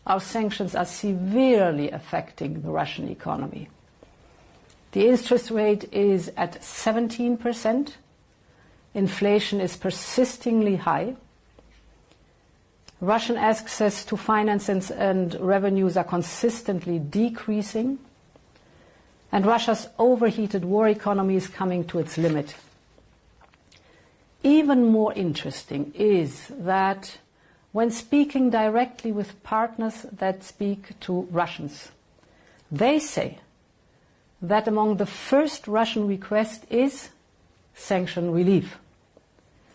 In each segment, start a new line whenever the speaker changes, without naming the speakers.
our sanctions are severely affecting the Russian economy. The interest rate is at 17%. Inflation is persistingly high. Russian access to finance and revenues are consistently decreasing. And Russia's overheated war economy is coming to its limit. Even more interesting is that when speaking directly with partners that speak to Russians, they say that among the first Russian request is sanction relief.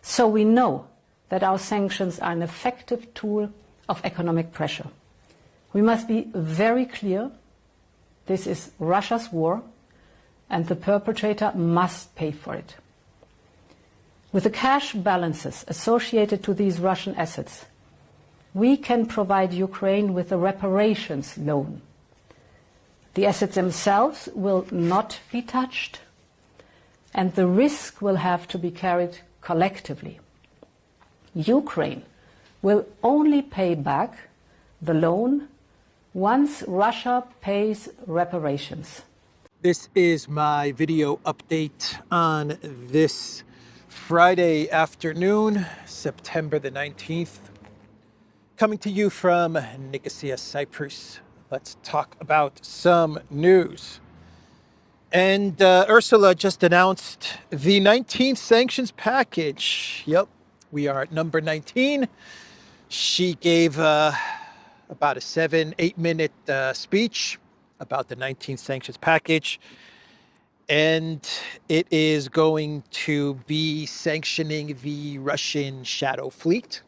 So we know that our sanctions are an effective tool of economic pressure. We must be very clear. This is Russia's war, and the perpetrator must pay for it. With the cash balances associated to these Russian assets, we can provide Ukraine with a reparations loan. The assets themselves will not be touched, and the risk will have to be carried collectively. Ukraine will only pay back the loan once Russia pays reparations.
This is my video update on this Friday afternoon, September the 19th. Coming to you from Nicosia, Cyprus. Let's talk about some news. And Ursula just announced the 19th sanctions package. Yep, we are at number 19. She gave about a 7-8 minute speech about the 19th sanctions package. And it is going to be sanctioning the Russian shadow fleet.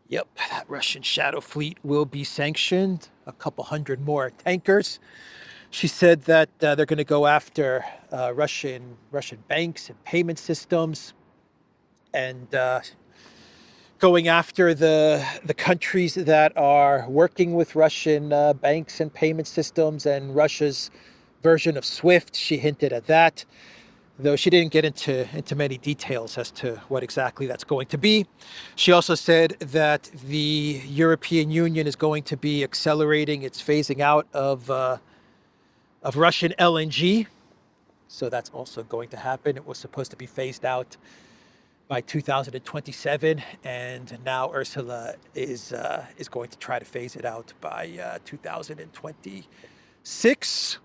Yep, that Russian shadow fleet will be sanctioned. A couple hundred more tankers. She said that they're going to go after Russian banks and payment systems, and going after the countries that are working with Russian banks and payment systems and Russia's version of SWIFT. She hinted at that, though she didn't get into many details as to what exactly that's going to be. She also said that the European Union is going to be accelerating its phasing out of Russian LNG. So that's also going to happen. It was supposed to be phased out by 2027, and now Ursula is going to try to phase it out by 2026.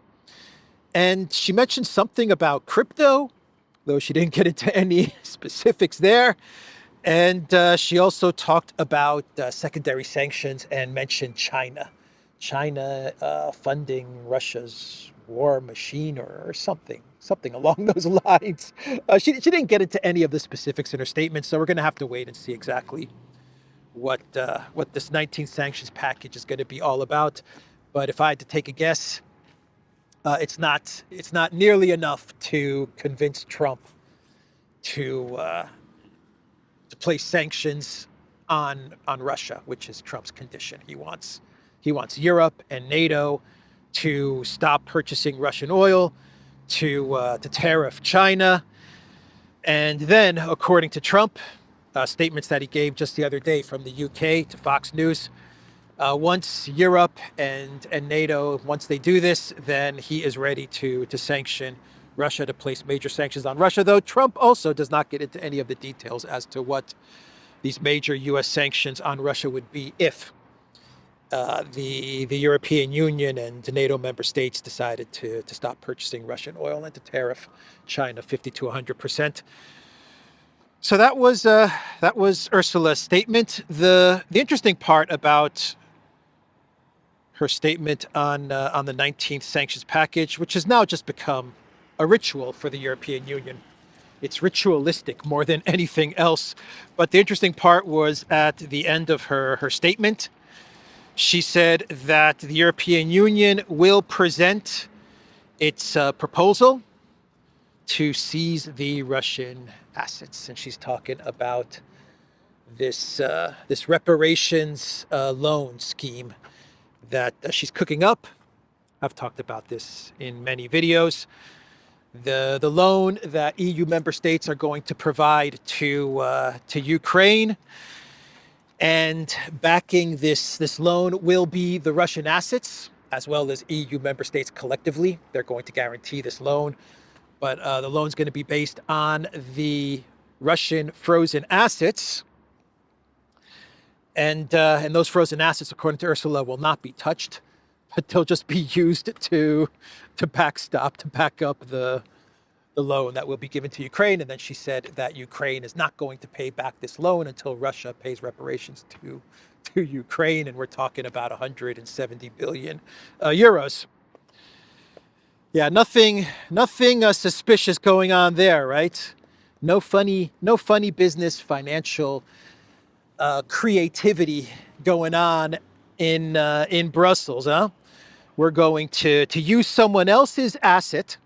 And she mentioned something about crypto, though she didn't get into any specifics there. And she also talked about secondary sanctions and mentioned China funding Russia's war machine or something along those lines. She didn't get into any of the specifics in her statement, so we're going to have to wait and see exactly what this 19th sanctions package is going to be all about. But if I had to take a guess, it's not nearly enough to convince Trump to place sanctions on Russia, which is Trump's condition. He wants Europe and NATO to stop purchasing Russian oil, to tariff China, and then, according to Trump, statements that he gave just the other day from the UK to Fox News, once Europe and NATO, once they do this, then he is ready to sanction Russia, to place major sanctions on Russia, though Trump also does not get into any of the details as to what these major U.S. sanctions on Russia would be if the European Union and NATO member states decided to stop purchasing Russian oil and to tariff China 50 to 100%. So that was Ursula's statement. The interesting part about her statement on the 19th sanctions package, which has now just become a ritual for the European Union. It's ritualistic more than anything else. But the interesting part was at the end of her statement. She said that the European Union will present its proposal to seize the Russian assets. And she's talking about this reparations loan scheme that she's cooking up. I've talked about this in many videos. The loan that EU member states are going to provide to Ukraine. And backing this loan will be the Russian assets, as well as EU member states collectively. They're going to guarantee this loan, but the loan's going to be based on the Russian frozen assets. And those frozen assets, according to Ursula, will not be touched, but they'll just be used to back up the loan that will be given to Ukraine. And then she said that Ukraine is not going to pay back this loan until Russia pays reparations to Ukraine. And we're talking about 170 billion euros. Yeah, nothing suspicious going on there, right? No funny business, financial creativity going on in Brussels, huh? We're going to use someone else's asset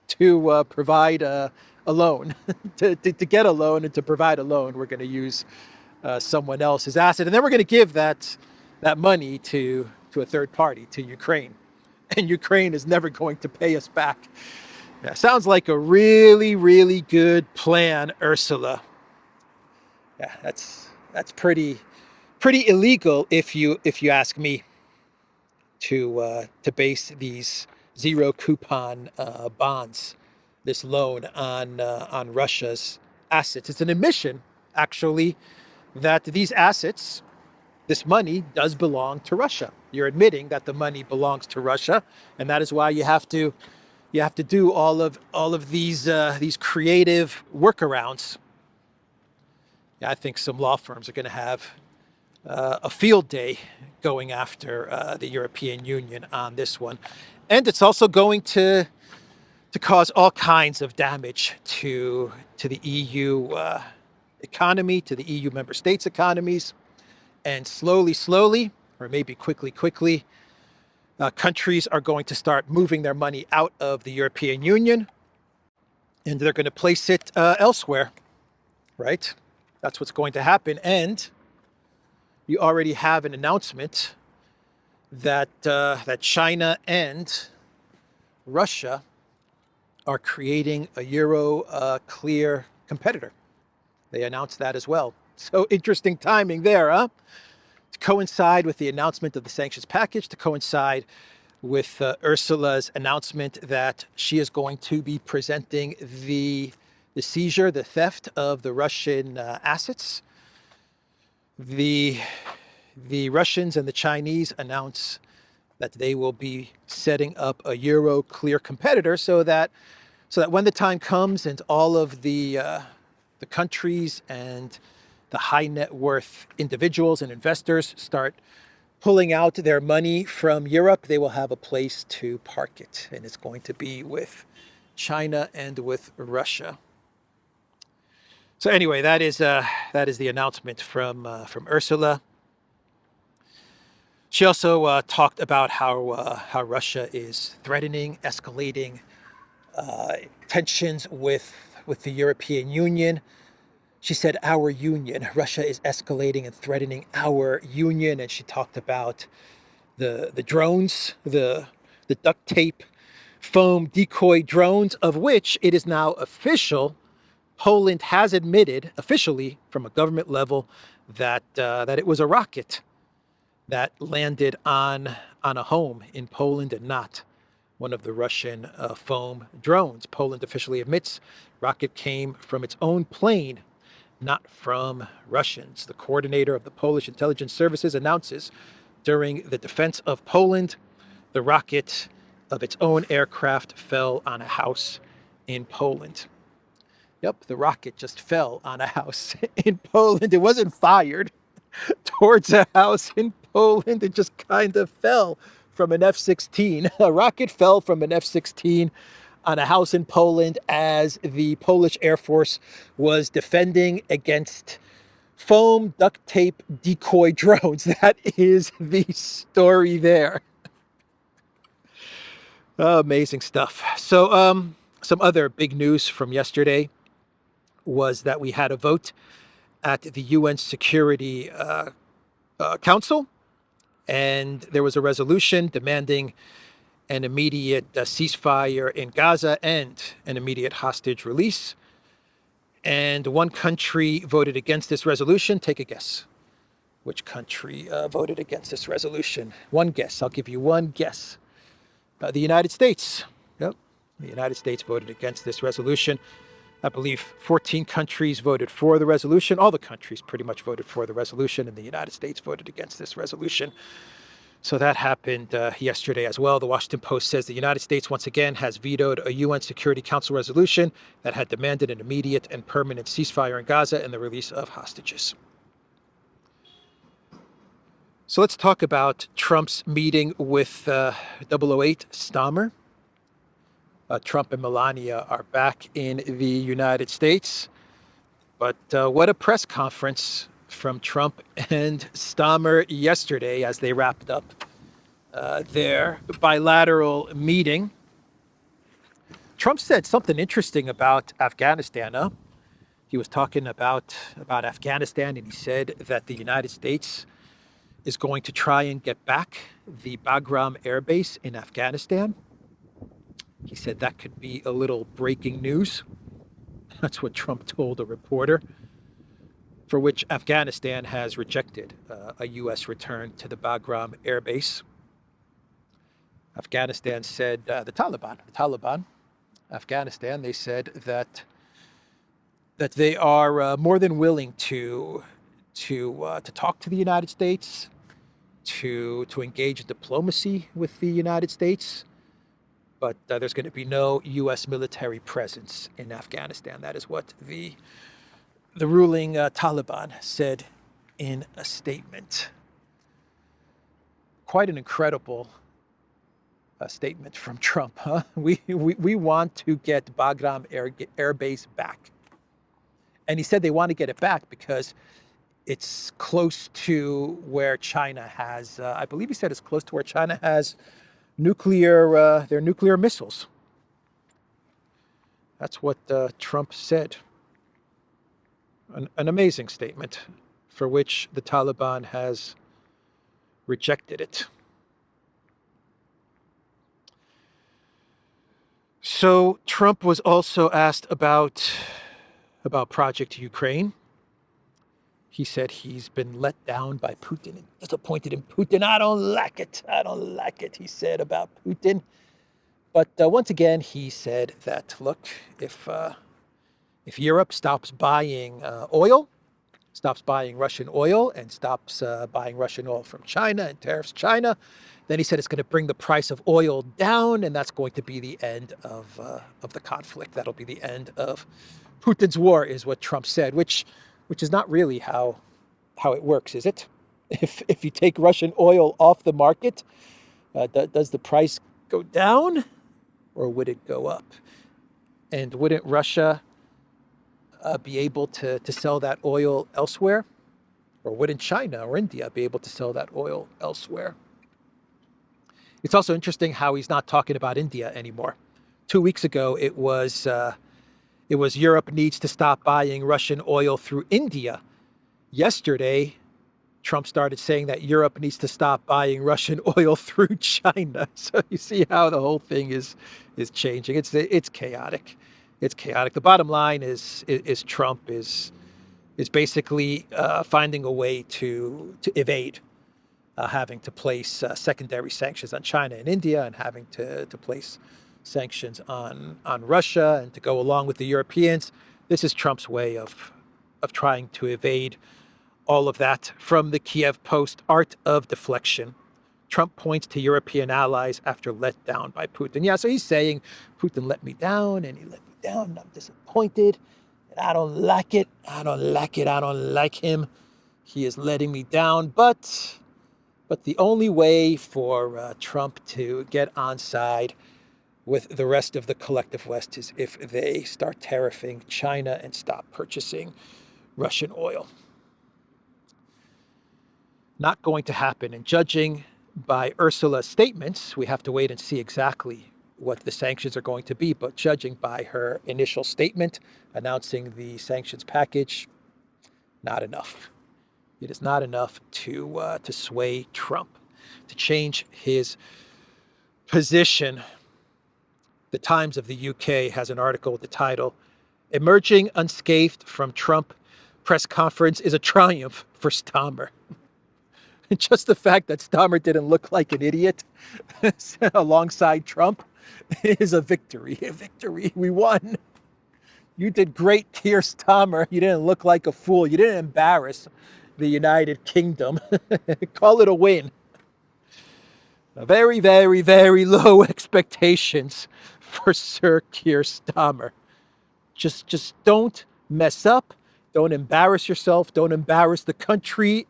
to provide a loan, to get a loan and to provide a loan. We're going to use someone else's asset, and then we're going to give that money to a third party, to Ukraine, and Ukraine is never going to pay us back. Yeah, sounds like a really, really good plan, Ursula. Yeah, that's pretty illegal if you ask me, to base these zero coupon bonds, this loan on Russia's assets. It's an admission, actually, that these assets, this money, does belong to Russia. You're admitting that the money belongs to Russia, and that is why you have to do all of these creative workarounds. Yeah, I think some law firms are going to have a field day going after the European Union on this one. And it's also going to cause all kinds of damage to the EU economy, to the EU member states' economies. And slowly, or maybe quickly, countries are going to start moving their money out of the European Union, and they're going to place it elsewhere, right? That's what's going to happen. And you already have an announcement that China and Russia are creating a Euro clear competitor. They announced that as well. So interesting timing there, huh? To coincide with the announcement of the sanctions package, to coincide with Ursula's announcement that she is going to be presenting the seizure, the theft of the Russian assets. The Russians and the Chinese announce that they will be setting up a Euro clear competitor, so that when the time comes and all of the countries and the high net worth individuals and investors start pulling out their money from Europe, they will have a place to park it, and it's going to be with China and with Russia. So anyway, that is the announcement from Ursula. She also talked about how Russia is threatening, escalating tensions with the European Union. She said, our union. Russia is escalating and threatening our union. And she talked about the drones, the duct tape, foam decoy drones, of which it is now official. Poland has admitted officially from a government level that it was a rocket that landed on a home in Poland and not one of the Russian foam drones. Poland officially admits rocket came from its own plane, not from Russians. The coordinator of the Polish intelligence services announces during the defense of Poland, the rocket of its own aircraft fell on a house in Poland. Yep, the rocket just fell on a house in Poland. It wasn't fired towards a house in Poland. It just kind of fell from an F-16. A rocket fell from an F-16 on a house in Poland as the Polish Air Force was defending against foam duct tape decoy drones. That is the story there. Amazing stuff. So some other big news from yesterday was that we had a vote at the UN Security Council, and there was a resolution demanding an immediate ceasefire in Gaza and an immediate hostage release. And one country voted against this resolution. Take a guess. which country voted against this resolution. One guess. I'll give you one guess. The United States. Yep. The United States voted against this resolution. I believe 14 countries voted for the resolution. All the countries pretty much voted for the resolution, and the United States voted against this resolution. So that happened yesterday as well. The Washington Post says the United States once again has vetoed a UN Security Council resolution that had demanded an immediate and permanent ceasefire in Gaza and the release of hostages. So let's talk about Trump's meeting with 008 Stalmer. Trump and Melania are back in the United States. But what a press conference from Trump and Stalmer yesterday as they wrapped up their bilateral meeting. Trump said something interesting about Afghanistan. He was talking about Afghanistan, and he said that the United States is going to try and get back the Bagram Airbase in Afghanistan. He said that could be a little breaking news. That's what Trump told a reporter, for which Afghanistan has rejected a U.S. return to the Bagram Airbase. Afghanistan said, the Taliban, Afghanistan, they said that they are more than willing to talk to the United States, to engage in diplomacy with the United States, but there's going to be no U.S. military presence in Afghanistan. That is what the ruling Taliban said in a statement. Quite an incredible statement from Trump, huh? We want to get Bagram Air Base back. And he said they want to get it back because it's close to where China has, I believe he said it's close to where China has their nuclear missiles. That's what Trump said. An amazing statement for which the Taliban has rejected it. So Trump was also asked about Project Ukraine. He said he's been let down by Putin and disappointed in Putin. I don't like it, he said about Putin. But once again, he said that, look, if Europe stops buying oil, stops buying Russian oil, and stops buying Russian oil from China and tariffs China, then he said it's going to bring the price of oil down, and that's going to be the end of the conflict. That'll be the end of Putin's war, is what Trump said, which is not really how it works, is it? If you take Russian oil off the market, does the price go down, or would it go up? And wouldn't Russia be able to sell that oil elsewhere? Or wouldn't China or India be able to sell that oil elsewhere? It's also interesting how he's not talking about India anymore. 2 weeks ago, it was Europe needs to stop buying Russian oil through India. Yesterday, Trump started saying that Europe needs to stop buying Russian oil through China. So you see how the whole thing is changing. It's chaotic. It's chaotic. The bottom line is Trump is basically finding a way to evade having to place secondary sanctions on China and India, and having to place sanctions on Russia, and to go along with the Europeans. This is Trump's way of trying to evade all of that. From the Kiev Post, Art of Deflection. Trump points to European allies after let down by Putin. Yeah, so he's saying Putin let me down, and he let me down, and I'm disappointed, and I don't like it. I don't like him. He is letting me down. But the only way for Trump to get on side with the rest of the collective West is if they start tariffing China and stop purchasing Russian oil. Not going to happen. And judging by Ursula's statements, we have to wait and see exactly what the sanctions are going to be. But judging by her initial statement announcing the sanctions package, not enough. It is not enough to sway Trump, to change his position. The Times of the UK has an article with the title, "Emerging Unscathed from Trump Press Conference is a Triumph for Stalmer." Just the fact that Stalmer didn't look like an idiot alongside Trump is a victory. A victory. We won. You did great, Keir Stalmer. You didn't look like a fool. You didn't embarrass the United Kingdom. Call it a win. Very, very, very low expectations for Sir Keir Stalmer. Just don't mess up. Don't embarrass yourself. Don't embarrass the country.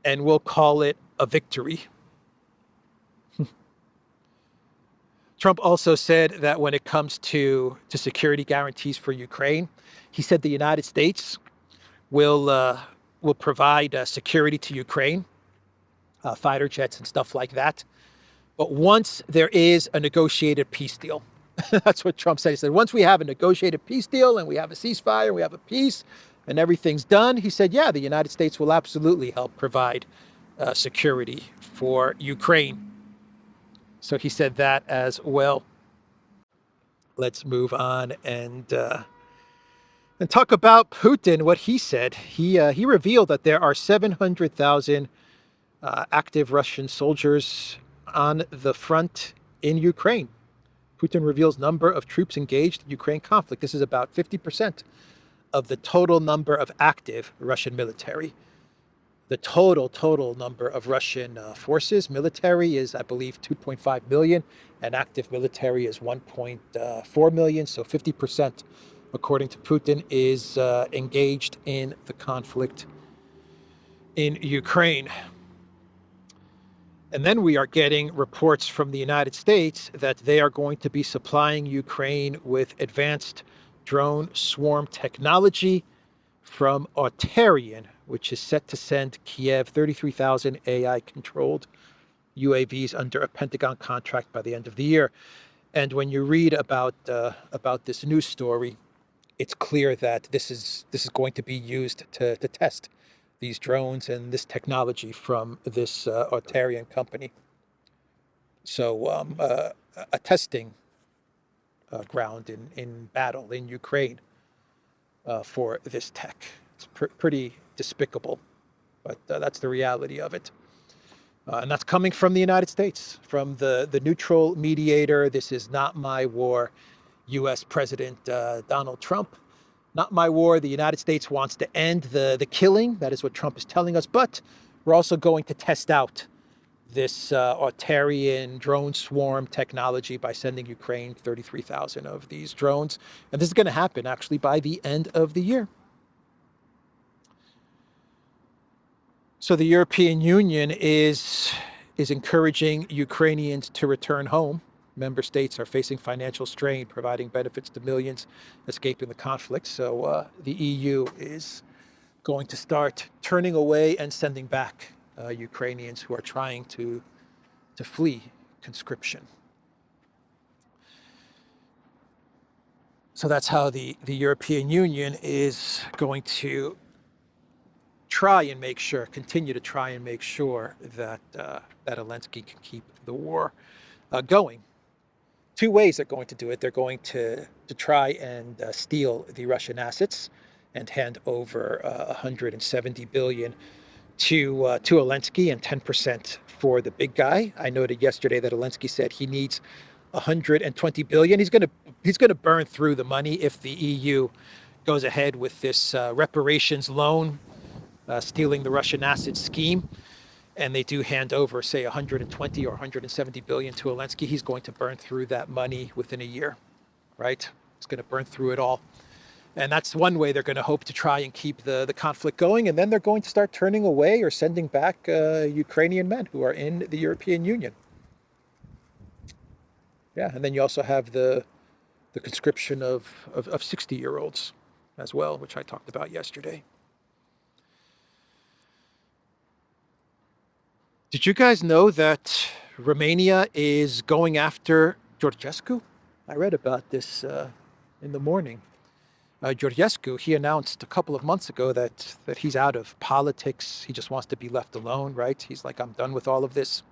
And we'll call it a victory. Trump also said that when it comes to security guarantees for Ukraine, he said the United States will provide security to Ukraine, fighter jets and stuff like that. But once there is a negotiated peace deal, that's what Trump said. He said, once we have a negotiated peace deal and we have a ceasefire, we have a peace and everything's done, he said, yeah, the United States will absolutely help provide security for Ukraine. So he said that as well. Let's move on and talk about Putin, what he said. He revealed that there are 700,000 active Russian soldiers on the front in Ukraine. Putin reveals number of troops engaged in Ukraine conflict. This is about 50% of the total number of active Russian military. The total number of Russian forces, military is, I believe, 2.5 million, and active military is 1.4 million. So 50%, according to Putin, is engaged in the conflict in Ukraine. And then we are getting reports from the United States that they are going to be supplying Ukraine with advanced drone swarm technology from ETHEREUM, which is set to send Kiev 33,000 AI-controlled UAVs under a Pentagon contract by the end of the year. And when you read about this news story, it's clear that this is going to be used to test these drones and this technology from this ETHEREUM company. So a testing ground in battle in Ukraine for this tech. It's pretty despicable, but that's the reality of it. And that's coming from the United States, from the neutral mediator. This is not my war, U.S. President Donald Trump. Not my war. The United States wants to end the killing. That is what Trump is telling us. But we're also going to test out this ETHEREUM drone swarm technology by sending Ukraine 33,000 of these drones. And this is going to happen, actually, by the end of the year. So the European Union is encouraging Ukrainians to return home. Member states are facing financial strain, providing benefits to millions escaping the conflict. So the EU is going to start turning away and sending back Ukrainians who are trying to flee conscription. So that's how the European Union is going to continue to try and make sure that Zelensky can keep the war going. Two ways they're going to do it. They're going to try and steal the Russian assets and hand over 170 billion to Zelensky and 10% for the big guy. I noted yesterday that Zelensky said he needs 120 billion. He's going to burn through the money if the EU goes ahead with this reparations loan, stealing the Russian assets scheme, and they do hand over, say, 120 or 170 billion to Zelensky. He's going to burn through that money within a year, right? He's going to burn through it all. And that's one way they're going to hope to try and keep the conflict going. And then they're going to start turning away or sending back Ukrainian men who are in the European Union. Yeah, and then you also have the conscription of 60-year-olds as well, which I talked about yesterday. Did you guys know that Romania is going after Georgescu? I read about this in the morning. Georgescu, he announced a couple of months ago that he's out of politics. He just wants to be left alone, right? He's like, I'm done with all of this.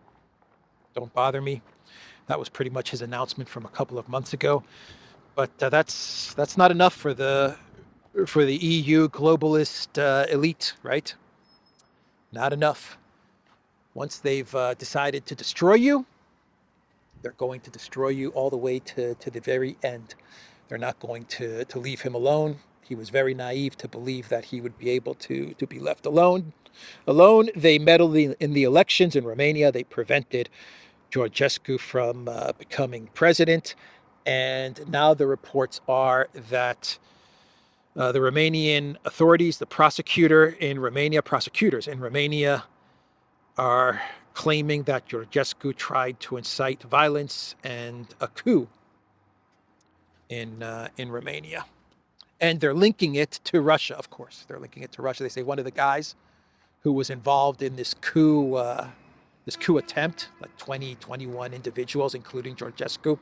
Don't bother me. That was pretty much his announcement from a couple of months ago. But that's not enough for the EU globalist elite, right? Not enough. Once they've decided to destroy you, they're going to destroy you all the way to the very end. They're not going to leave him alone. He was very naive to believe that he would be able to be left alone. They meddled in the elections in Romania. They prevented Georgescu from becoming president. And now the reports are that the Romanian authorities, the prosecutors in Romania are claiming that Georgescu tried to incite violence and a coup in Romania. And they're linking it to Russia, of course. They're linking it to Russia. They say one of the guys who was involved in this coup attempt, like 21 individuals, including Georgescu.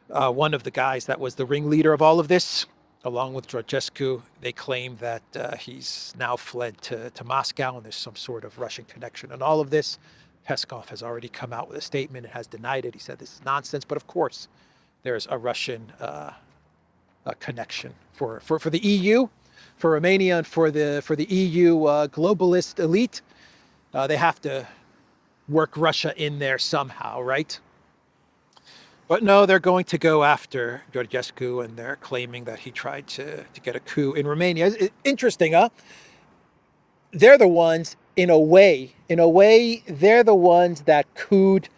One of the guys that was the ringleader of all of this, along with Georgescu, they claim that he's now fled to Moscow, and there's some sort of Russian connection in all of this. Peskov has already come out with a statement and has denied it. He said this is nonsense, but of course, there's a Russian connection for the EU, for Romania, and for the EU globalist elite. They have to work Russia in there somehow, right? But no, they're going to go after Georgescu, and they're claiming that he tried to get a coup in Romania. It's interesting, huh? They're the ones, in a way, they're the ones that couped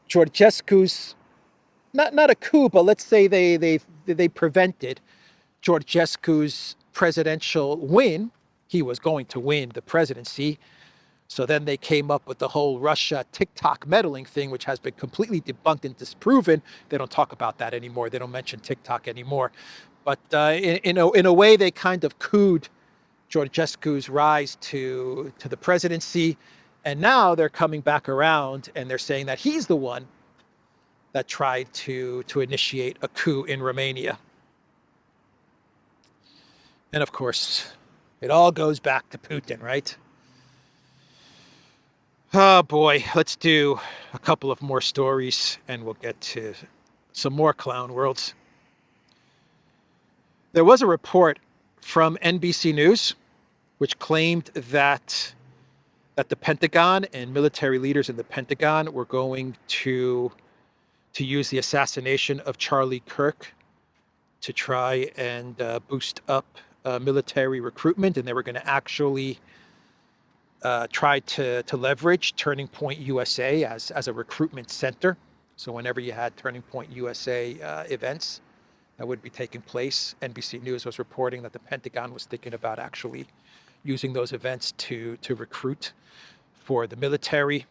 Georgescu's, not a coup, but let's say they prevented Georgescu's presidential win. He was going to win the presidency. So then they came up with the whole Russia TikTok meddling thing, which has been completely debunked and disproven. They don't talk about that anymore. They don't mention TikTok anymore. But in a way, they kind of cooed Georgescu's rise to the presidency. And now they're coming back around and they're saying that he's the one that tried to initiate a coup in Romania. And of course, it all goes back to Putin, right? Oh boy, let's do a couple of more stories and we'll get to some more clown worlds. There was a report from NBC News which claimed that the Pentagon and military leaders in the Pentagon were going to use the assassination of Charlie Kirk to try and boost up military recruitment, and they were going to actually try to leverage Turning Point USA as a recruitment center. So whenever you had Turning Point USA events that would be taking place, NBC News was reporting that the Pentagon was thinking about actually using those events to recruit for the military.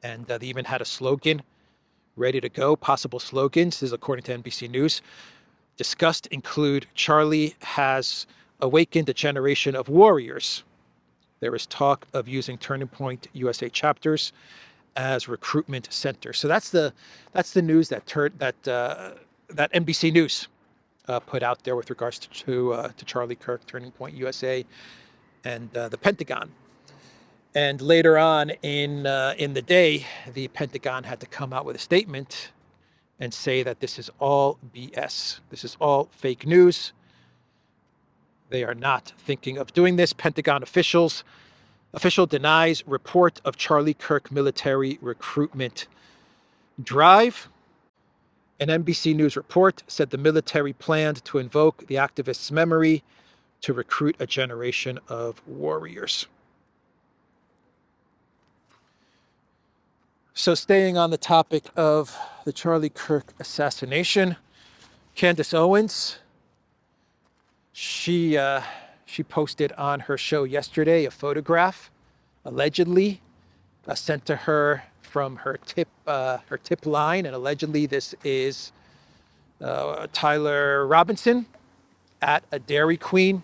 And they even had a slogan ready to go, possible slogans. This is according to NBC News. Discussed include Charlie has awakened a generation of warriors. There is talk of using Turning Point USA chapters as recruitment centers. So that's the news that NBC News put out there with regards to Charlie Kirk, Turning Point USA, and the Pentagon. And later on in the day, the Pentagon had to come out with a statement and say that this is all BS. This is all fake news. They are not thinking of doing this. Pentagon official denies report of Charlie Kirk military recruitment drive. An NBC News report said the military planned to invoke the activists' memory to recruit a generation of warriors. So staying on the topic of the Charlie Kirk assassination, Candace Owens, she posted on her show yesterday a photograph, allegedly sent to her from her tip line, and allegedly this is Tyler Robinson at a Dairy Queen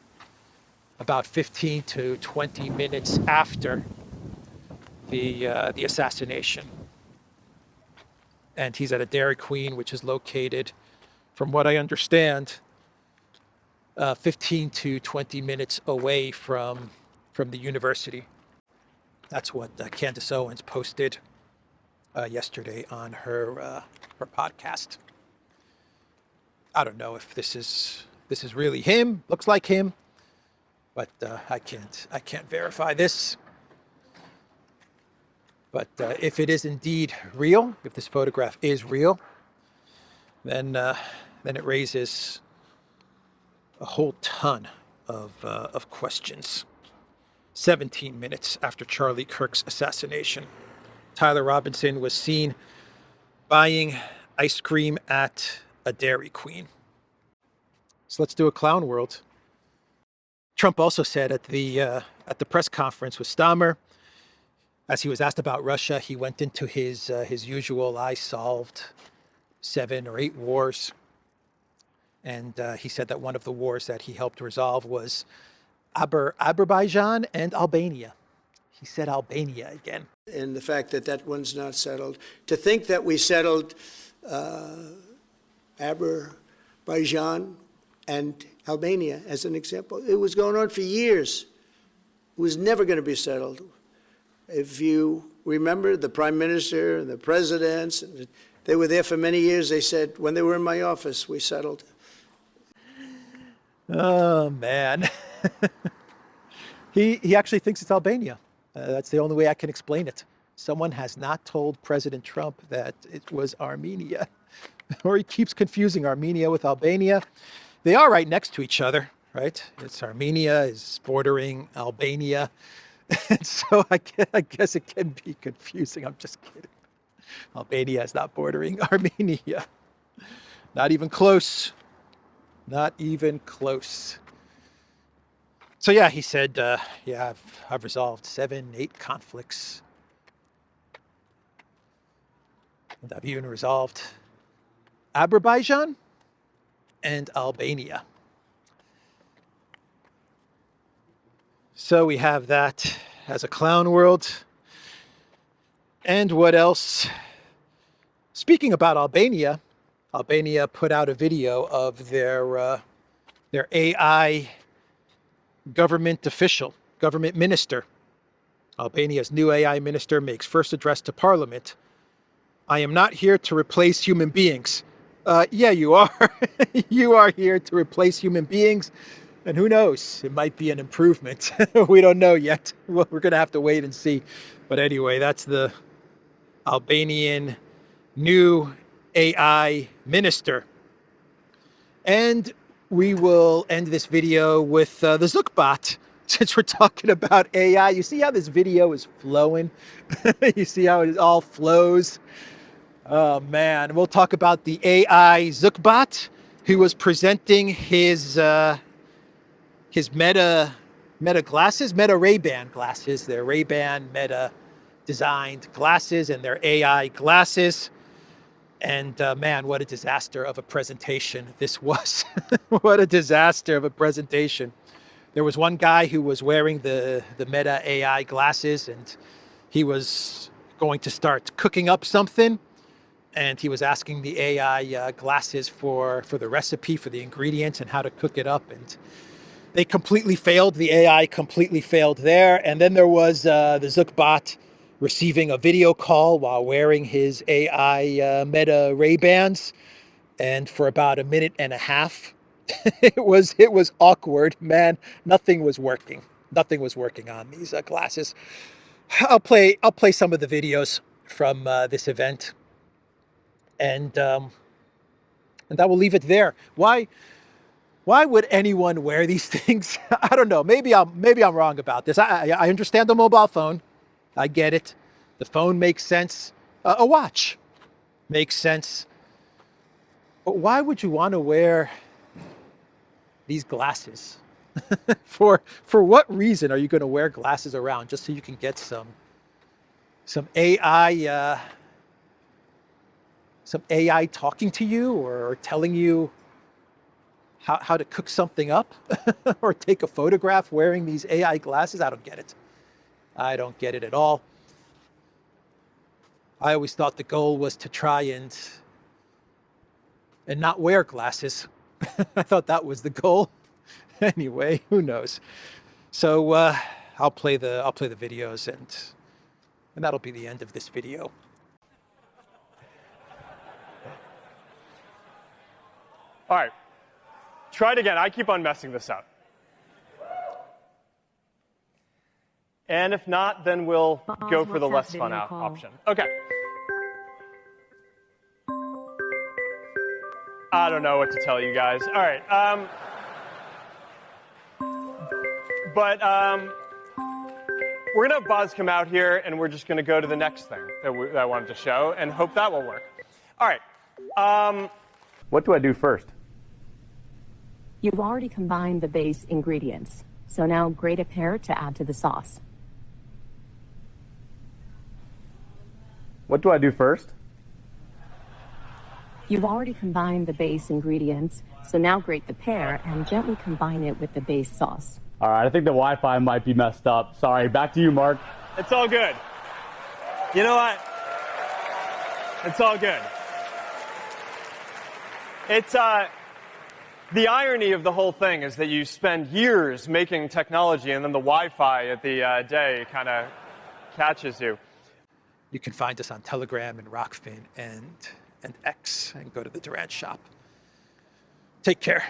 about 15 to 20 minutes after the assassination. And he's at a Dairy Queen, which is located, from what I understand, 15 to 20 minutes away from the university. That's what Candace Owens posted yesterday on her podcast. I don't know if this is really him. Looks like him, but I can't verify this. But if it is indeed real, if this photograph is real, then it raises a whole ton of questions. 17 minutes after Charlie Kirk's assassination, Tyler Robinson was seen buying ice cream at a Dairy Queen. So let's do a clown world. Trump also said at the press conference with Stalmer, as he was asked about Russia, he went into his usual, I solved 7 or 8 wars. And he said that one of the wars that he helped resolve was Azerbaijan and Albania. He said Albania again.
And the fact that that one's not settled. To think that we settled Azerbaijan and Albania as an example. It was going on for years. It was never going to be settled. If you remember, the prime minister and the presidents, they were there for many years. They said, when they were in my office, we settled.
Oh, man. He actually thinks it's Albania. That's the only way I can explain it. Someone has not told President Trump that it was Armenia. Or he keeps confusing Armenia with Albania. They are right next to each other, right? It's Armenia is bordering Albania. And so I guess it can be confusing. I'm just kidding. Albania is not bordering Armenia. Not even close. Not even close. So yeah, he said, yeah, I've resolved 7, 8 conflicts. And I've even resolved Azerbaijan and Albania. So we have that as a clown world. And what else? Speaking about Albania, Albania put out a video of their AI government official, government minister. Albania's new AI minister makes first address to parliament. I am not here to replace human beings. Yeah, you are. You are here to replace human beings. And who knows? It might be an improvement. We don't know yet. Well, we're going to have to wait and see. But anyway, that's the Albanian new AI minister. And we will end this video with the Zuckbot, since we're talking about AI. You see how this video is flowing? You see how it all flows? Oh, man. We'll talk about the AI Zuckbot, who was presenting his Meta glasses, Meta Ray-Ban glasses. They're Ray-Ban Meta designed glasses and their AI glasses. And man, what a disaster of a presentation this was. What a disaster of a presentation. There was one guy who was wearing the Meta AI glasses, and he was going to start cooking up something. And he was asking the AI glasses for the recipe, for the ingredients, and how to cook it up. And they completely failed. The AI completely failed there. And then there was the Zuckbot receiving a video call while wearing his AI Meta Ray-Bans. And for about a minute and a half, it was awkward, man. Nothing was working. Nothing was working on these glasses. I'll play some of the videos from this event. And I will leave it there. Why would anyone wear these things? I don't know. Maybe I'm wrong about this. I understand the mobile phone. I get it. The phone makes sense. A watch makes sense. But why would you want to wear these glasses? For what reason are you going to wear glasses around? Just so you can get some AI talking to you or telling you how to cook something up or take a photograph wearing these AI glasses? I don't get it. I don't get it at all. I always thought the goal was to try and not wear glasses. I thought that was the goal. Anyway, who knows? So I'll play the videos, and that'll be the end of this video.
All right, try it again. I keep on messing this up.
And if not, then we'll go for the less
WhatsApp
fun
video call.
option. Okay. I don't know what to tell you guys. All right. We're going to have Boz come out here, and we're just going to go to the next thing that I wanted to show and hope that will work. All right.
What do I do first?
You've already combined the base ingredients, so now grate a pear to add to the sauce.
What do I do first?
You've already combined the base ingredients, so now grate the pear and gently combine it with the base sauce.
All right, I think the Wi-Fi might be messed up. Sorry, back to you, Mark.
It's all good. You know what? It's all good. It's, the irony of the whole thing is that you spend years making technology and then the Wi-Fi at the day kind of catches you.
You can find us on Telegram and Rockfin and X and go to the Durant shop. Take care.